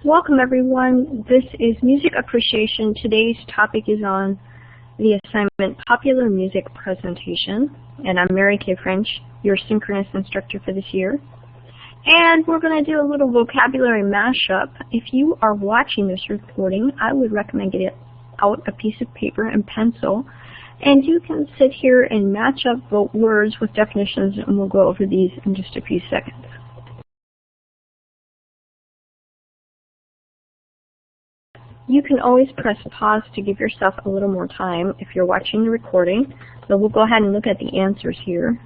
Welcome everyone. This is Music Appreciation. Today's topic is on the assignment Popular Music Presentation. And I'm Mary Kay French, your synchronous instructor for this year. And we're going to do a little vocabulary mashup. If you are watching this recording, I would recommend getting out a piece of paper and pencil. And you can sit here and match up words with definitions, and we'll go over these in just a few seconds. You can always press pause to give yourself a little more time if you're watching the recording. So we'll go ahead and look at the answers here.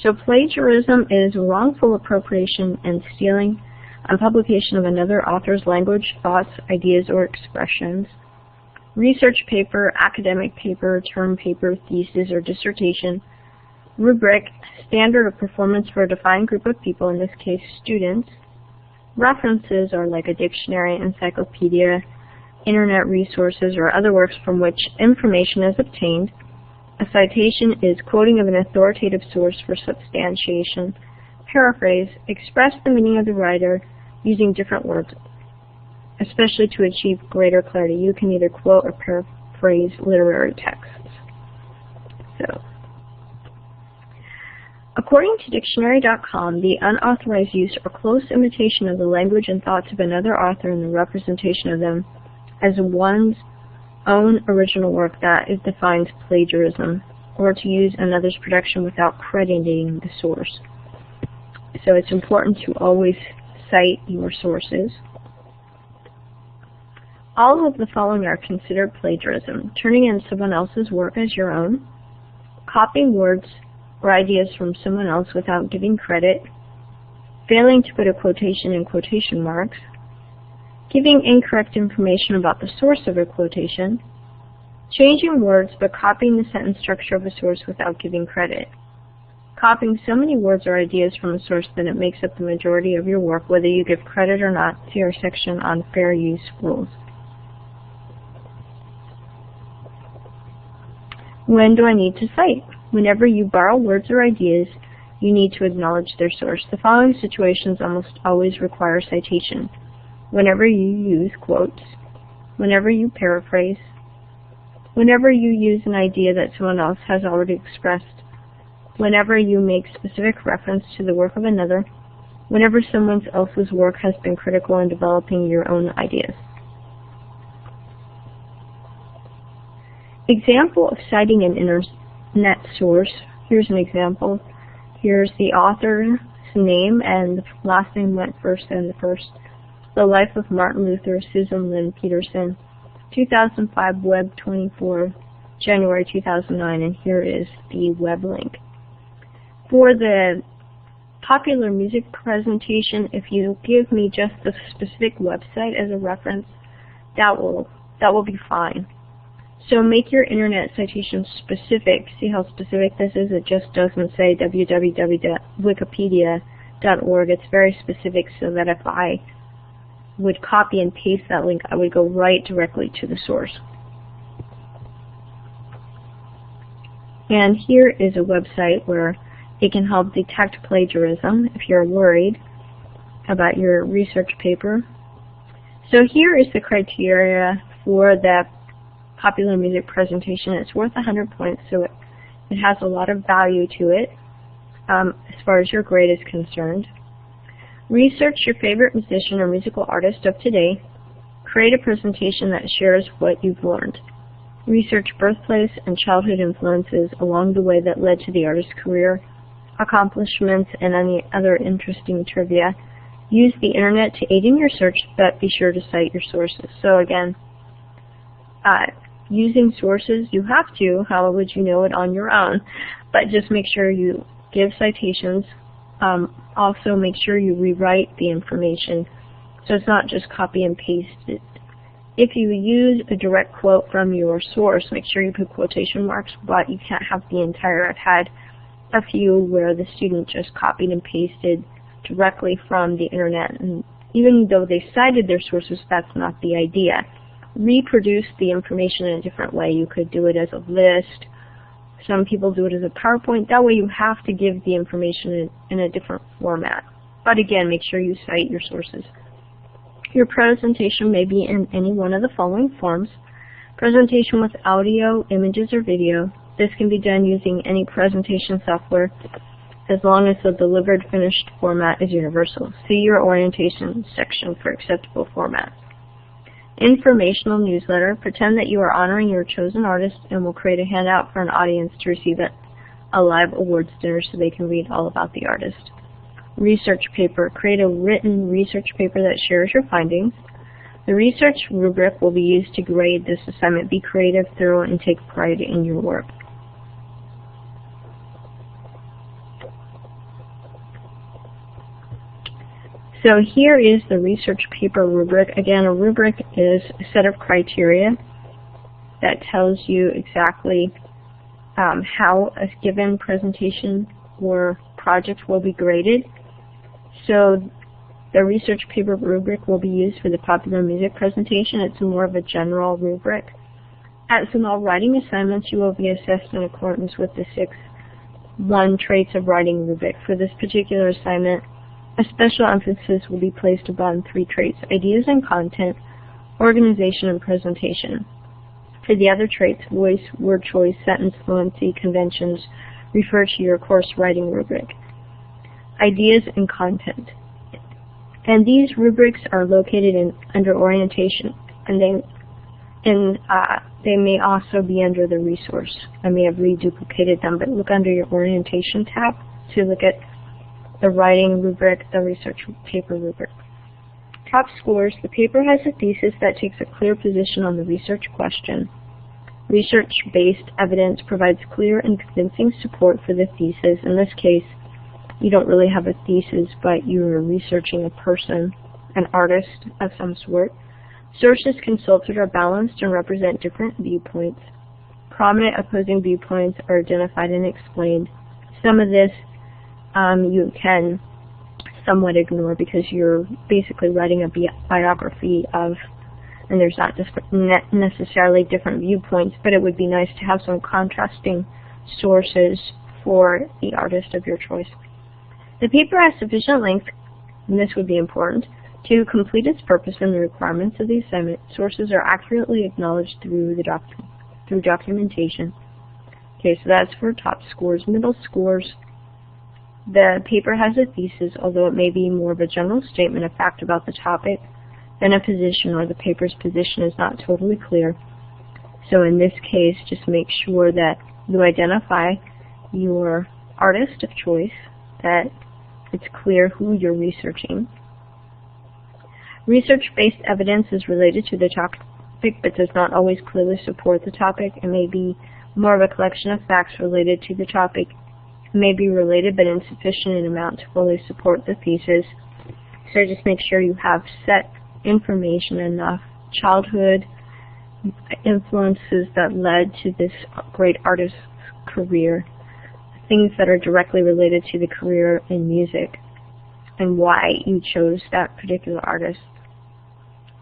So plagiarism is wrongful appropriation and stealing on publication of another author's language, thoughts, ideas, or expressions. Research paper, academic paper, term paper, thesis, or dissertation. Rubric, standard of performance for a defined group of people, in this case students. References are like a dictionary, encyclopedia, internet resources, or other works from which information is obtained. A citation is quoting of an authoritative source for substantiation. Paraphrase, express the meaning of the writer using different words, especially to achieve greater clarity. You can either quote or paraphrase literary texts. According to Dictionary.com, the unauthorized use or close imitation of the language and thoughts of another author and the representation of them as one's own original work, that is defined plagiarism, or to use another's production without crediting the source. So it's important to always cite your sources. All of the following are considered plagiarism: turning in someone else's work as your own, copying words or ideas from someone else without giving credit, failing to put a quotation in quotation marks, giving incorrect information about the source of a quotation, changing words but copying the sentence structure of a source without giving credit, copying so many words or ideas from a source that it makes up the majority of your work, whether you give credit or not. See our section on fair use rules. When do I need to cite? Whenever you borrow words or ideas, you need to acknowledge their source. The following situations almost always require citation: whenever you use quotes, whenever you paraphrase, whenever you use an idea that someone else has already expressed, whenever you make specific reference to the work of another, whenever someone else's work has been critical in developing your own ideas. Example of citing an internet source. Here's an example. Here's the author's name, and the last name went first and the first. The Life of Martin Luther, Susan Lynn Peterson, 2005, Web 24, January 2009, and here is the web link. For the popular music presentation, if you give me just the specific website as a reference, that will be fine. So make your internet citation specific. See how specific this is? It just doesn't say www.wikipedia.org. It's very specific, so that if I would copy and paste that link, I would go right directly to the source. And here is a website where it can help detect plagiarism if you're worried about your research paper. So here is the criteria for the popular music presentation. It's worth 100 points, so it has a lot of value to it as far as your grade is concerned. Research your favorite musician or musical artist of today. Create a presentation that shares what you've learned. Research birthplace and childhood influences along the way that led to the artist's career, accomplishments, and any other interesting trivia. Use the internet to aid in your search, but be sure to cite your sources. So again, using sources, you have to. How would you know it on your own? But just make sure you give citations. Also make sure you rewrite the information so it's not just copy and paste it. If you use a direct quote from your source, make sure you put quotation marks, but you can't have the entire. I've had a few where the student just copied and pasted directly from the internet, and even though they cited their sources, that's not the idea. Reproduce the information in a different way. You could do it as a list. Some people do it as a PowerPoint. That way you have to give the information in a different format. But again, make sure you cite your sources. Your presentation may be in any one of the following forms. Presentation with audio, images, or video. This can be done using any presentation software as long as the delivered finished format is universal. See your orientation section for acceptable formats. Informational newsletter. Pretend that you are honoring your chosen artist and will create a handout for an audience to receive a live awards dinner so they can read all about the artist. Research paper. Create a written research paper that shares your findings. The research rubric will be used to grade this assignment. Be creative, thorough, and take pride in your work. So here is the research paper rubric. Again, a rubric is a set of criteria that tells you exactly how a given presentation or project will be graded. So the research paper rubric will be used for the popular music presentation. It's more of a general rubric. As in all writing assignments, you will be assessed in accordance with the 6 traits of writing rubric. For this particular assignment, a special emphasis will be placed upon 3 traits: ideas and content, organization, and presentation. For the other traits, voice, word choice, sentence fluency, conventions, refer to your course writing rubric. Ideas and content. And these rubrics are located under orientation, and they may also be under the resource. I may have reduplicated them, but look under your orientation tab to look at the writing rubric, the research paper rubric. Top scores. The paper has a thesis that takes a clear position on the research question. Research-based evidence provides clear and convincing support for the thesis. In this case, you don't really have a thesis, but you're researching a person, an artist of some sort. Sources consulted are balanced and represent different viewpoints. Prominent opposing viewpoints are identified and explained. Some of this you can somewhat ignore because you're basically writing a biography of, and there's not just necessarily different viewpoints, but it would be nice to have some contrasting sources for the artist of your choice. The paper has sufficient length, and this would be important, to complete its purpose and the requirements of the assignment. Sources are accurately acknowledged through documentation. Okay, so that's for top scores. Middle scores. The paper has a thesis, although it may be more of a general statement of fact about the topic than a position, or the paper's position is not totally clear. So in this case, just make sure that you identify your artist of choice, that it's clear who you're researching. Research-based evidence is related to the topic but does not always clearly support the topic. It may be more of a collection of facts related to the topic. It may be related but insufficient in amount to fully support the thesis. So just make sure you have set information enough. Childhood influences that led to this great artist's career. Things that are directly related to the career in music and why you chose that particular artist.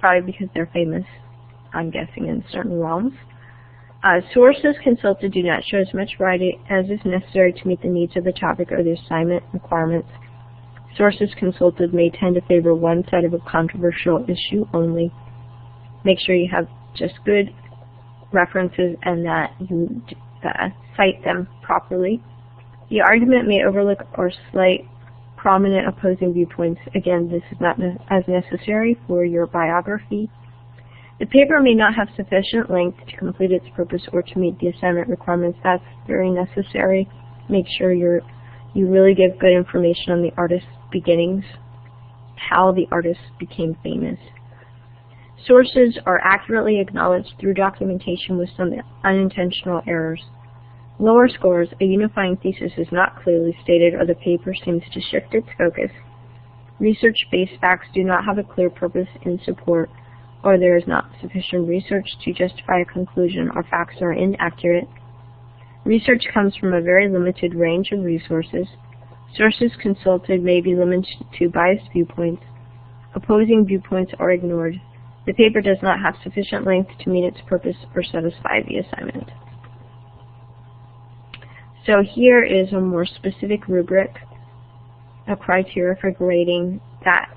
Probably because they're famous, I'm guessing, in certain realms. Sources consulted do not show as much variety as is necessary to meet the needs of the topic or the assignment requirements. Sources consulted may tend to favor one side of a controversial issue only. Make sure you have just good references and that you cite them properly. The argument may overlook or slight prominent opposing viewpoints. Again, this is not as necessary for your biography. The paper may not have sufficient length to complete its purpose or to meet the assignment requirements. That's very necessary. Make sure you really give good information on the artist's beginnings, how the artist became famous. Sources are accurately acknowledged through documentation with some unintentional errors. Lower scores, a unifying thesis is not clearly stated or the paper seems to shift its focus. Research-based facts do not have a clear purpose in support, or there is not sufficient research to justify a conclusion, or facts are inaccurate. Research comes from a very limited range of resources. Sources consulted may be limited to biased viewpoints. Opposing viewpoints are ignored. The paper does not have sufficient length to meet its purpose or satisfy the assignment. So here is a more specific rubric, a criteria for grading that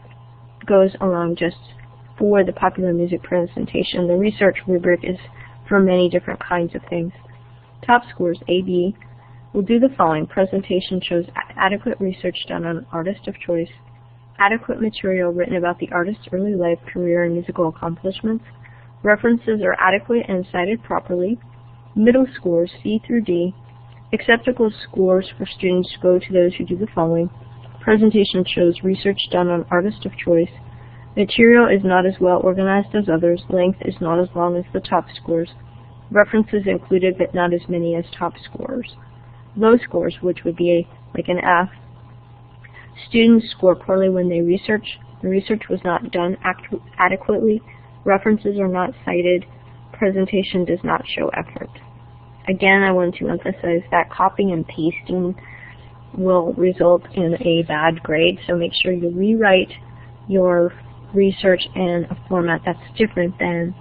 goes along just for the popular music presentation. The research rubric is for many different kinds of things. Top scores, AB, will do the following. Presentation shows adequate research done on artist of choice, adequate material written about the artist's early life, career, and musical accomplishments. References are adequate and cited properly. Middle scores, C through D. Acceptable scores for students go to those who do the following. Presentation shows research done on artist of choice. Material is not as well organized as others. Length is not as long as the top scores. References included but not as many as top scores. Low scores, which would be like an F. Students score poorly when they research. The research was not done adequately. References are not cited. Presentation does not show effort. Again, I want to emphasize that copying and pasting will result in a bad grade, so make sure you rewrite your research in a format that's different than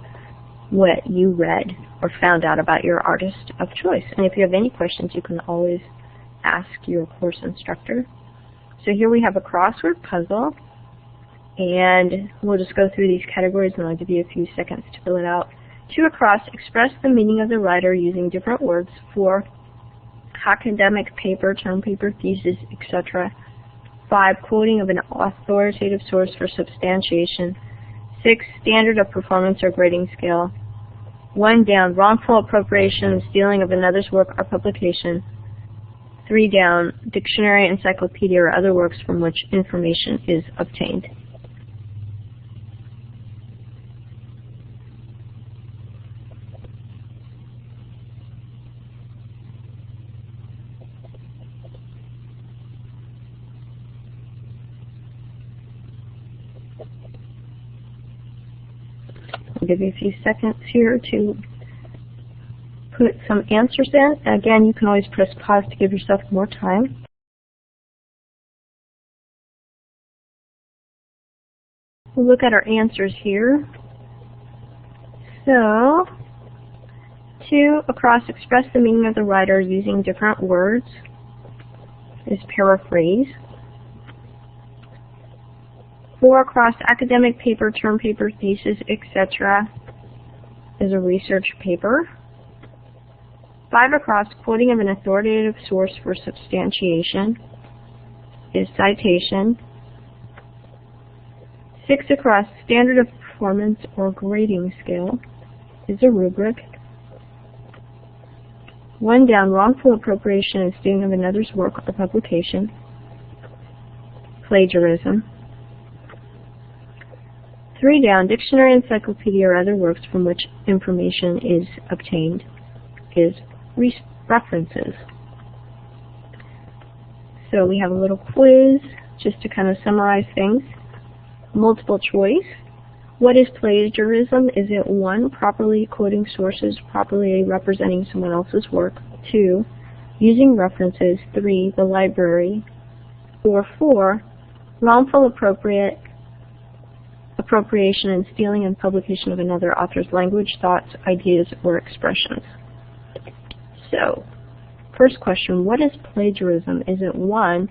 what you read or found out about your artist of choice. And if you have any questions, you can always ask your course instructor. So here we have a crossword puzzle, and we'll just go through these categories and I'll give you a few seconds to fill it out. 2 across, express the meaning of the writer using different words. 4, academic paper, term paper, thesis, etc. 5, quoting of an authoritative source for substantiation. 6, standard of performance or grading scale. 1 down, wrongful appropriation and stealing of another's work or publication. 3 down, dictionary, encyclopedia, or other works from which information is obtained. I'll give you a few seconds here to put some answers in. Again, you can always press pause to give yourself more time. We'll look at our answers here. So, 2 across, express the meaning of the writer using different words is paraphrase. 4 across, academic paper, term paper, thesis, etc. is a research paper. 5 across, quoting of an authoritative source for substantiation is citation. 6 across, standard of performance or grading scale is a rubric. 1 down, wrongful appropriation and stealing of another's work or publication, plagiarism. 3 down, dictionary, encyclopedia, or other works from which information is obtained is references. So we have a little quiz just to kind of summarize things. Multiple choice. What is plagiarism? Is it 1, properly quoting sources, properly representing someone else's work? 2, using references? 3, the library? Or 4, wrongful appropriation and stealing and publication of another author's language, thoughts, ideas, or expressions. So, first question, what is plagiarism? Is it 1,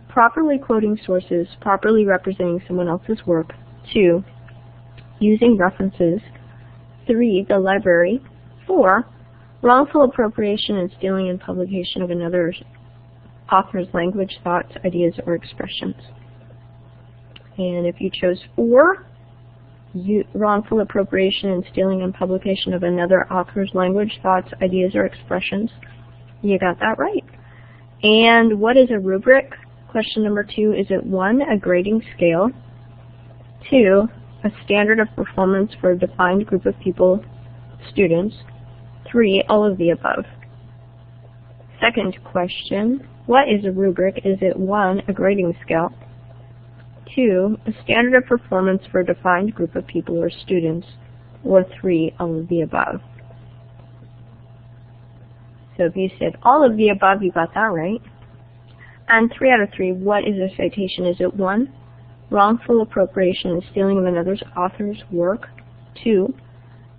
properly quoting sources, properly representing someone else's work? 2, using references? 3, the library? 4, wrongful appropriation and stealing and publication of another author's language, thoughts, ideas, or expressions? And if you chose 4, wrongful appropriation and stealing and publication of another author's language, thoughts, ideas, or expressions, you got that right. And what is a rubric? Question number 2, is it 1, a grading scale? 2, a standard of performance for a defined group of people, students? 3, all of the above. Second question, what is a rubric? Is it 1, a grading scale? 2, a standard of performance for a defined group of people or students? Or 3, all of the above. So if you said all of the above, you got that right. And 3 out of 3, what is a citation? Is it 1, wrongful appropriation and stealing of another author's work? 2,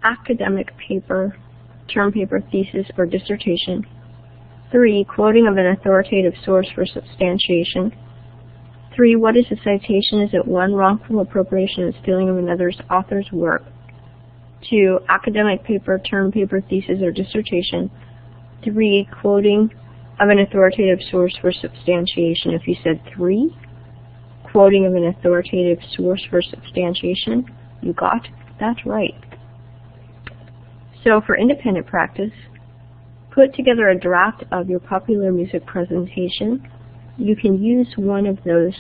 academic paper, term paper, thesis, or dissertation? 3, quoting of an authoritative source for substantiation? 3, what is a citation? Is it 1, wrongful appropriation and stealing of another's author's work? 2, academic paper, term paper, thesis, or dissertation. 3, quoting of an authoritative source for substantiation. If you said 3, quoting of an authoritative source for substantiation, you got that right. So for independent practice, put together a draft of your popular music presentation. You can use one of those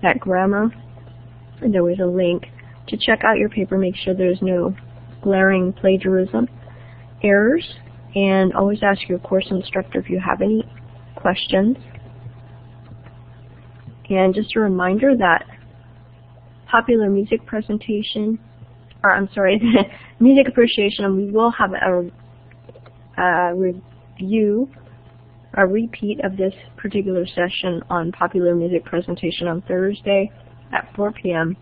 at Grammar, and there was a link to check out your paper, make sure there's no glaring plagiarism errors, and always ask your course instructor if you have any questions. And just a reminder that popular music presentation, or I'm sorry, music appreciation, we will have a repeat of this particular session on popular music presentation on Thursday at 4 p.m.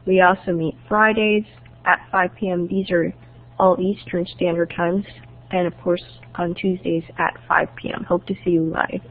We also meet Fridays at 5 p.m. These are all Eastern Standard Times, and of course on Tuesdays at 5 p.m. Hope to see you live.